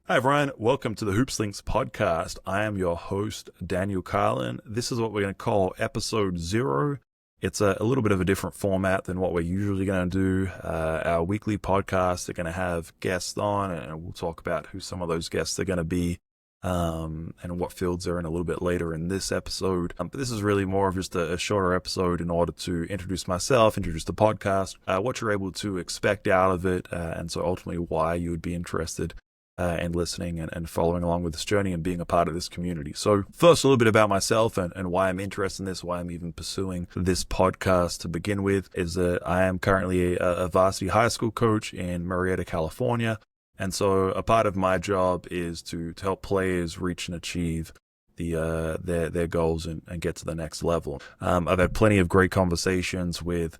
Hi everyone, welcome to the HoopsLinks podcast. I am your host, Daniel Carlin. This is what we're going to call episode 0. It's a little bit of a different format than what we're usually going to do. Our weekly podcasts are going to have guests on, and we'll talk about who some of those guests are going to be and what fields they're in a little bit later in this episode. But this is really more of just a shorter episode in order to introduce myself, introduce the podcast, what you're able to expect out of it, and so ultimately why you would be interested and listening and following along with this journey and being a part of this community. So first, a little bit about myself and why I'm interested in this, why I'm even pursuing this podcast to begin with, is that I am currently a varsity high school coach in Marietta, California. And so a part of my job is to help players reach and achieve their goals and get to the next level. I've had plenty of great conversations with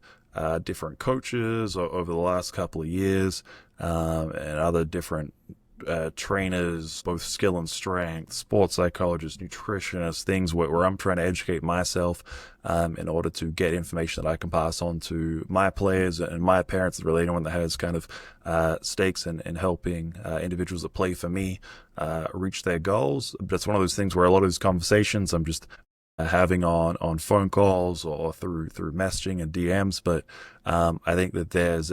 different coaches over the last couple of years and other different trainers, both skill and strength, sports psychologists, nutritionists, things where I'm trying to educate myself in order to get information that I can pass on to my players and my parents, really anyone that has kind of stakes in helping individuals that play for me reach their goals. But it's one of those things where a lot of these conversations I'm just having on phone calls or through messaging and DMs, but I think that there's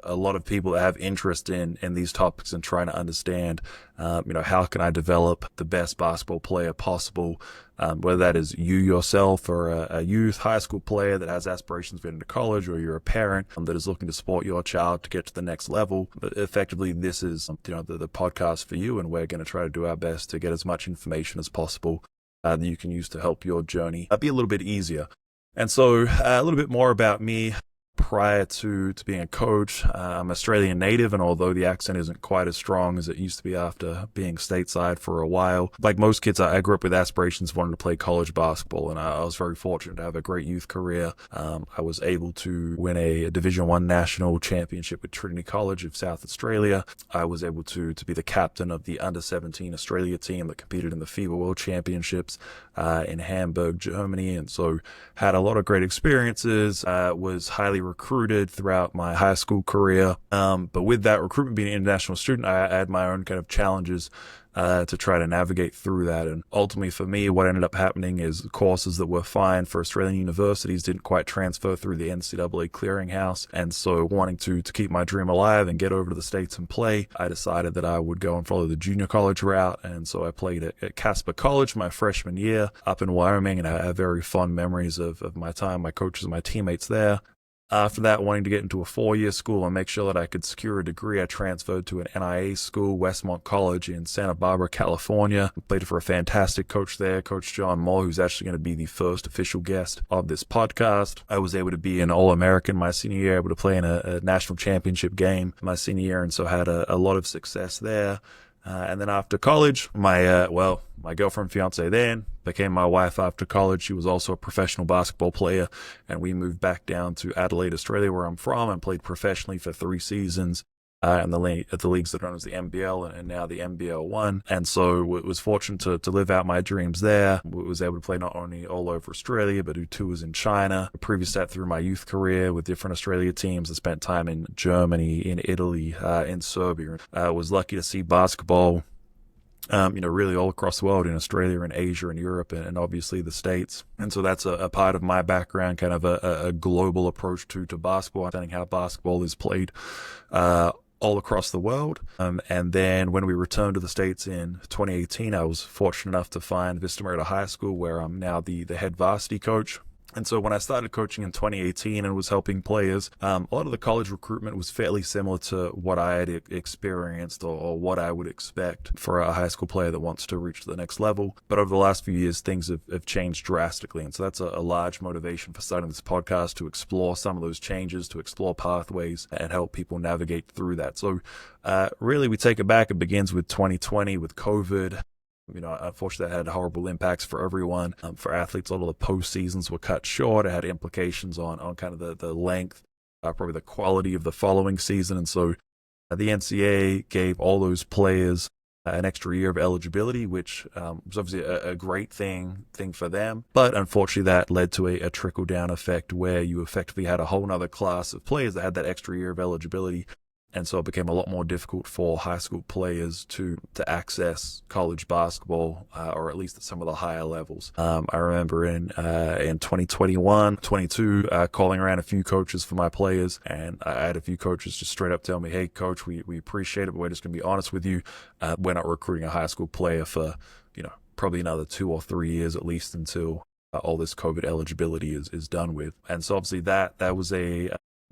a lot of people that have interest in these topics and trying to understand, how can I develop the best basketball player possible, whether that is you yourself or a youth high school player that has aspirations to get into college, or you're a parent that is looking to support your child to get to the next level. But effectively, this is the podcast for you, and we're going to try to do our best to get as much information as possible that you can use to help your journey be a little bit easier. And so a little bit more about me. Prior to being a coach, I'm Australian native, and although the accent isn't quite as strong as it used to be after being stateside for a while, like most kids, I grew up with aspirations of wanting to play college basketball, and I was very fortunate to have a great youth career. I was able to win a Division I national championship with Trinity College of South Australia. I was able to be the captain of the under-17 Australia team that competed in the FIBA World Championships in Hamburg, Germany, and so had a lot of great experiences. Was highly recruited throughout my high school career. But with that recruitment, being an international student, I had my own kind of challenges to try to navigate through that. And ultimately for me, what ended up happening is courses that were fine for Australian universities didn't quite transfer through the NCAA clearinghouse. And so wanting to keep my dream alive and get over to the States and play, I decided that I would go and follow the junior college route. And so I played at Casper College my freshman year up in Wyoming, and I have very fond memories of my time, my coaches and my teammates there. After that, wanting to get into a 4-year school and make sure that I could secure a degree, I transferred to an NIA school, Westmont College in Santa Barbara, California. Played for a fantastic coach there, Coach John Moore, who's actually going to be the first official guest of this podcast. I was able to be an All-American my senior year, able to play in a national championship game my senior year, and so had a lot of success there. And then after college, my girlfriend, fiance then, became my wife after college. She was also a professional basketball player, and we moved back down to Adelaide, Australia, where I'm from, and played professionally for 3 seasons at the leagues that are known as the NBL and now the NBL 1. And so was fortunate to live out my dreams there. Was able to play not only all over Australia, but do tours in China. Previous to that, through my youth career with different Australia teams, I spent time in Germany, in Italy, in Serbia. Was lucky to see basketball really all across the world, in Australia and Asia and Europe and obviously the States. And so that's a part of my background, kind of a global approach to basketball, understanding how basketball is played all across the world. And then when we returned to the States in 2018, I was fortunate enough to find Vista Merida High School, where I'm now the head varsity coach. And so when I started coaching in 2018 and was helping players, a lot of the college recruitment was fairly similar to what I had experienced or what I would expect for a high school player that wants to reach the next level. But over the last few years, things have changed drastically. And so that's a large motivation for starting this podcast, to explore some of those changes, to explore pathways and help people navigate through that. So really, we take it back. It begins with 2020 with COVID. Unfortunately, that had horrible impacts for everyone. For athletes, a lot of the post seasons were cut short. It had implications on kind of the length, probably the quality of the following season. And so the NCAA gave all those players an extra year of eligibility, which was obviously a great thing for them. But unfortunately, that led to a trickle-down effect where you effectively had a whole nother class of players that had that extra year of eligibility And so it became a lot more difficult for high school players to access college basketball, or at least at some of the higher levels. I remember in 2021, 22, calling around a few coaches for my players, and I had a few coaches just straight up tell me, "Hey, coach, we appreciate it, but we're just going to be honest with you. We're not recruiting a high school player for, probably another 2 or 3 years at least until all this COVID eligibility is done with." And so obviously that was a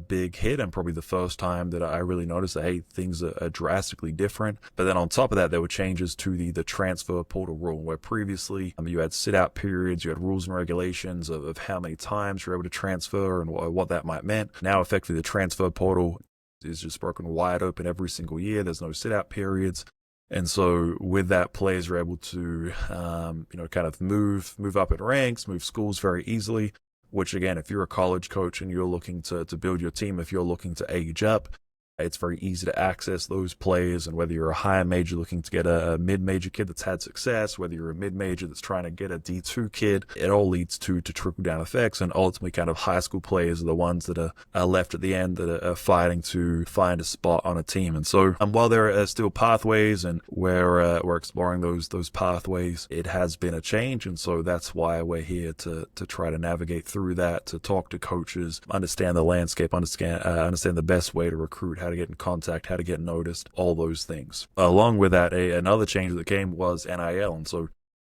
big hit, and probably the first time that I really noticed that, hey, things are drastically different. But then on top of that, there were changes to the transfer portal rule, where previously you had sit-out periods, you had rules and regulations of how many times you're able to transfer and what that might mean. Now, effectively, the transfer portal is just broken wide open every single year. There's no sit-out periods. And so with that, players are able to, kind of move up in ranks, move schools very easily, which again, if you're a college coach and you're looking to build your team, if you're looking to age up, it's very easy to access those players. And whether you're a higher major looking to get a mid-major kid that's had success, whether you're a mid-major that's trying to get a D2 kid, it all leads to trickle-down effects. And ultimately, kind of high school players are the ones that are left at the end that are fighting to find a spot on a team. And so while there are still pathways, and we're exploring those pathways, it has been a change. And so that's why we're here to try to navigate through that, to talk to coaches, understand the landscape, understand the best way to recruit, how to get in contact, how to get noticed, all those things. Along with that, another change that came was NIL. And so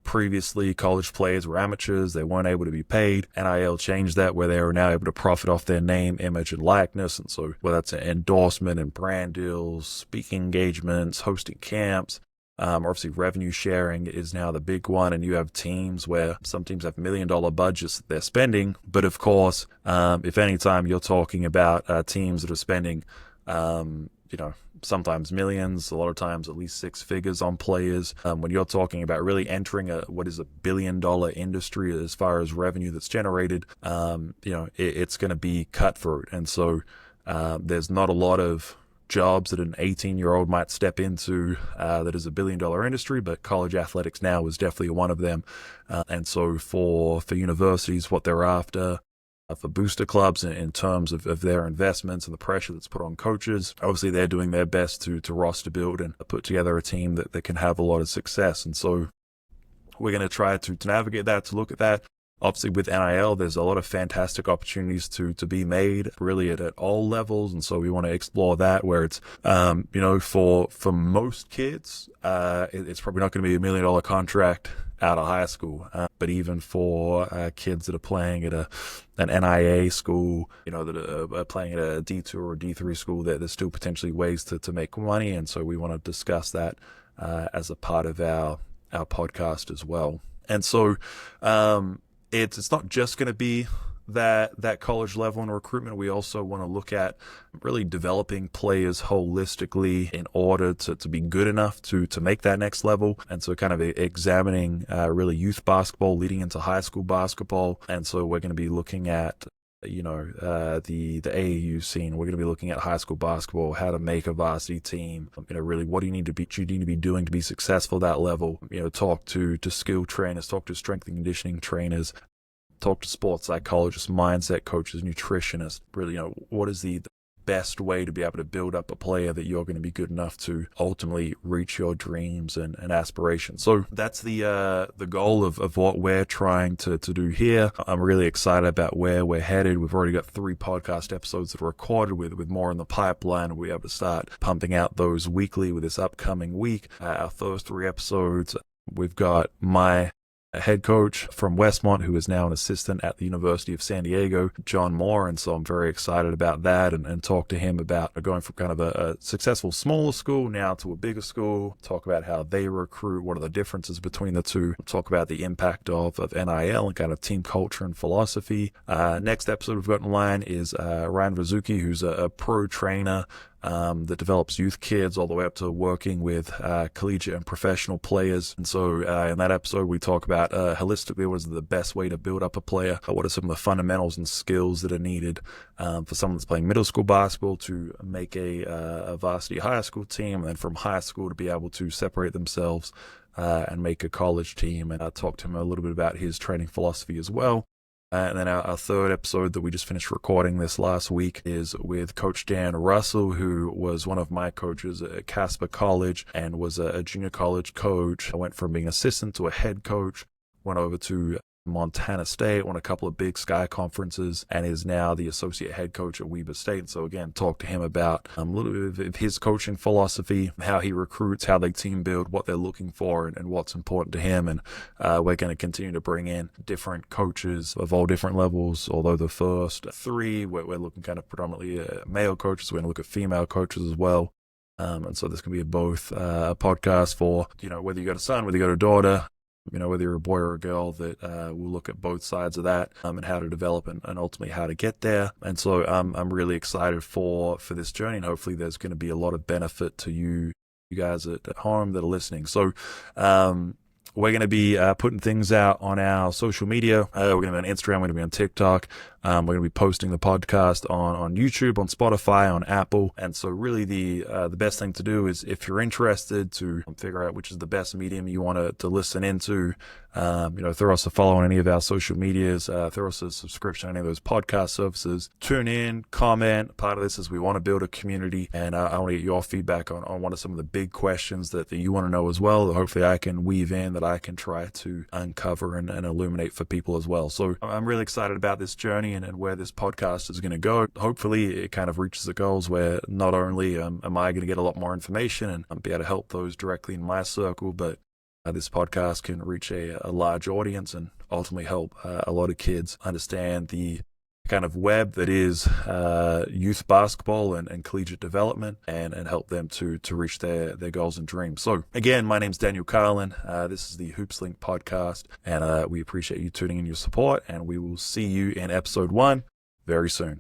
previously, college players were amateurs. They weren't able to be paid. NIL changed that, where they are now able to profit off their name, image, and likeness. And so whether that's an endorsement and brand deals, speaking engagements, hosting camps, obviously revenue sharing is now the big one. And you have teams where some teams have $1 million budgets that they're spending. But of course, if anytime you're talking about teams that are spending sometimes millions, a lot of times at least 6 figures on players. When you're talking about really entering what is $1 billion industry as far as revenue that's generated, it's going to be cutthroat. And so there's not a lot of jobs that an 18-year-old might step into that is $1 billion industry, but college athletics now is definitely one of them. And so for universities, what they're after, for booster clubs in terms of their investments and the pressure that's put on coaches, obviously they're doing their best to roster build and put together a team that can have a lot of success. And so we're going to try to navigate that, to look at that. Obviously with NIL, there's a lot of fantastic opportunities to be made really at all levels. And so we want to explore that, where it's, for most kids, it's probably not going to be $1 million contract out of high school. But even for kids that are playing at an NIA school, that are playing at a D2 or D3 school, there's still potentially ways to make money. And so we want to discuss that as a part of our podcast as well. And so it's not just going to be that college level in recruitment. We also want to look at really developing players holistically in order to be good enough to make that next level. And so kind of examining really youth basketball leading into high school basketball. And so we're going to be looking at the AAU scene. We're going to be looking at high school basketball, how to make a varsity team, really what do you need to be doing to be successful at that level. Talk to skill trainers, talk to strength and conditioning trainers, talk to sports psychologists, mindset coaches, nutritionists. Really, what is the best way to be able to build up a player that you're going to be good enough to ultimately reach your dreams and aspirations. So that's the goal of what we're trying to do here. I'm really excited about where we're headed. We've already got 3 podcast episodes that are recorded with more in the pipeline. We'll be able to start pumping out those weekly with this upcoming week. Our first 3 episodes, we've got my head coach from Westmont, who is now an assistant at the University of San Diego, John Moore. And so I'm very excited about that and talk to him about going from kind of a successful smaller school now to a bigger school, talk about how they recruit, what are the differences between the two, talk about the impact of NIL and kind of team culture and philosophy. Next episode we've got in line is Ryan Vazuki, who's a pro trainer that develops youth kids all the way up to working with collegiate and professional players. And so in that episode, we talk about holistically what is the best way to build up a player, what are some of the fundamentals and skills that are needed for someone that's playing middle school basketball to make a varsity high school team, and then from high school to be able to separate themselves and make a college team. And I talked to him a little bit about his training philosophy as well. And then our third episode that we just finished recording this last week is with Coach Dan Russell, who was one of my coaches at Casper College and was a junior college coach. I went from being assistant to a head coach, went over to Montana State, won a couple of Big Sky conferences, and is now the associate head coach at Weber State. And so again, talk to him about a little bit of his coaching philosophy, how he recruits, how they team build, what they're looking for, and what's important to him. And we're going to continue to bring in different coaches of all different levels. Although the first three, we're looking kind of predominantly male coaches. We're going to look at female coaches as well. And so this can be both a podcast for, whether you got a son, whether you got a daughter, whether you're a boy or a girl, that we'll look at both sides of that and how to develop and ultimately how to get there. And so I'm really excited for this journey, and hopefully there's going to be a lot of benefit to you guys at home that are listening. So we're going to be putting things out on our social media. We're going to be on Instagram. We're going to be on TikTok. We're going to be posting the podcast on YouTube, on Spotify, on Apple. And so really the best thing to do is, if you're interested, to figure out which is the best medium you want to listen into, throw us a follow on any of our social medias, throw us a subscription on any of those podcast services, tune in, comment. Part of this is we want to build a community, and I want to get your feedback on what are some of the big questions that you want to know as well, that hopefully I can weave in, that I can try to uncover and illuminate for people as well. So I'm really excited about this journey and where this podcast is going to go. Hopefully it kind of reaches the goals where not only am I going to get a lot more information and be able to help those directly in my circle, but this podcast can reach a large audience and ultimately help a lot of kids understand the kind of web that is youth basketball and collegiate development, and help them to reach their goals and dreams. So again, my name's Daniel Carlin. This is the HoopsLink podcast, and we appreciate you tuning in, your support, and we will see you in episode 1 very soon.